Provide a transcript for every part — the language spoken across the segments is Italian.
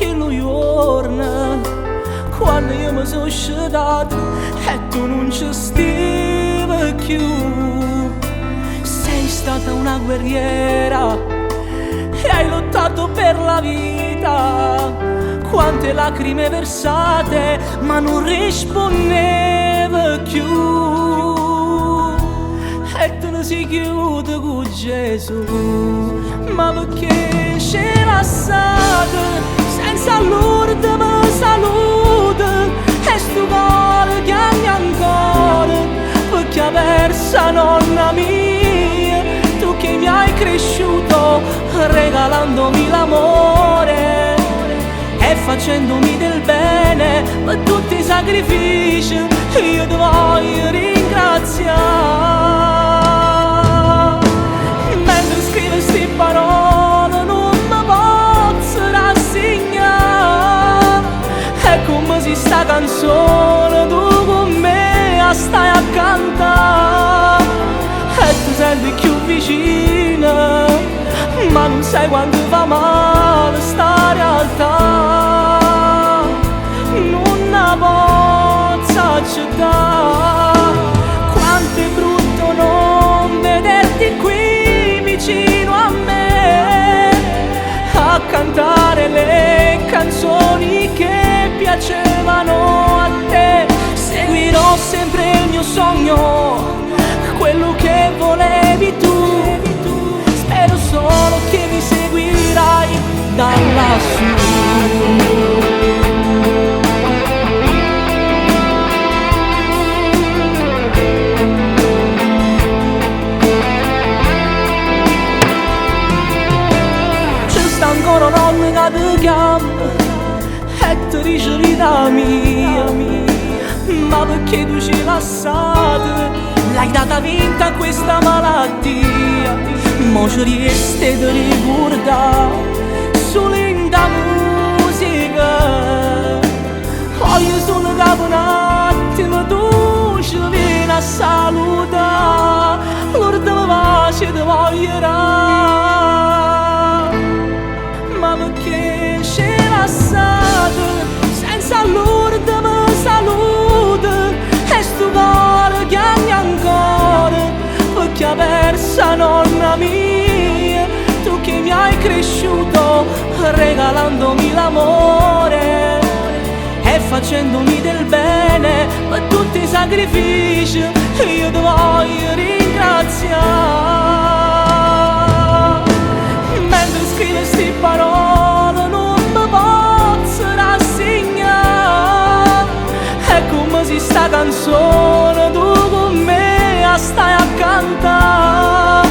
quello giorno quando io mi sono scedato e tu non ci stavi più. Sei stata una guerriera e hai lottato per la vita. Quante lacrime versate ma non rispondeva più. E te ne si chiude con Gesù, ma perché c'è lasciata senza l'ultima salute. E sto cuore chiami ancora perché ha persa nonna mia. Tu che mi hai cresciuto regalandomi l'amore e facendomi del bene per tutti i sacrifici, io ti voglio ringraziare. Mentre scrivo queste parole non mi posso rassegnare. È come se sta canzone tu con me stai a cantare e ti senti più vicina, ma non sai quanto fa male sta realtà. Non la posso accettare. Quanto è brutto non vederti qui vicino a me a cantare le canzoni che piacevano a te. Seguirò sempre il mio sogno, quello che volevi tu. Spero solo che mi seguirai da lassù. C'è sta ancora un'onna che ti chiama e ti dice vita mia, ma perché tu ci lasciate? L'hai data vinta a questa malattia, mo ci riesce di ricordare solo in da musica. Voglio solo che un attimo tu ci vieni a salutare, l'ultima pace ti voglio dare. Ma perché ci lasciate senza l'ultima salute? E sto cuore chiami ancora perché ha persa nonna mia. Tu che mi hai cresciuto regalandomi l'amore e facendomi del bene per tutti i sacrifici, io ti voglio ringraziare. Mentre scrivo queste parole non mi posso rassegnare. È come se sta canzone tu con me stai a cantare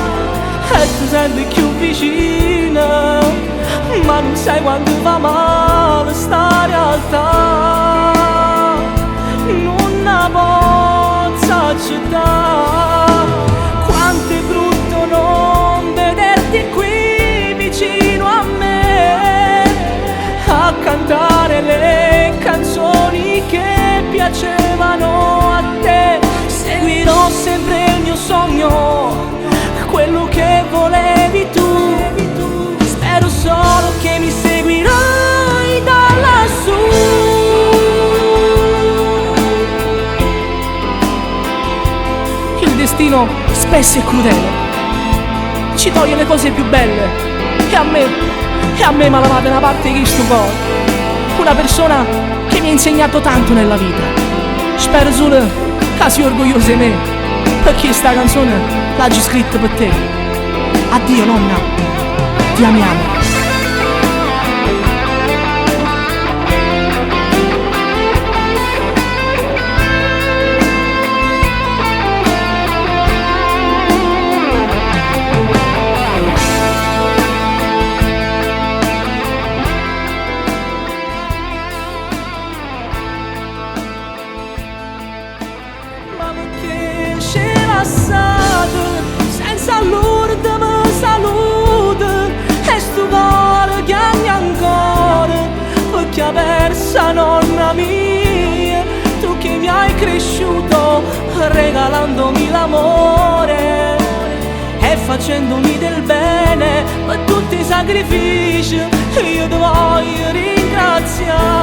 e ti senti più vicina, ma non sai quanto fa male sta realtà. Non la posso accettare. Quanto è brutto non vederti qui vicino a me a cantare le canzoni che piacevano a te. Seguirò sempre il mio sogno, quello che volevi tu. Spero solo che mi seguirai da lassù. Il destino spesso è crudele, ci toglie le cose più belle e a me mi ha lavato una parte di sto cuore. Una persona che mi ha insegnato tanto nella vita. Spero solo che sei orgoglioso di me perché sta canzone l'ho scritta per te. Addio nonna, ti amiamo. Senza l'ultima salute e sto cuore chiami ancora perché ha persa nonna mia. Tu che mi hai cresciuto regalandomi l'amore e facendomi del bene per tutti i sacrifici, io ti voglio ringraziare. disgrazia.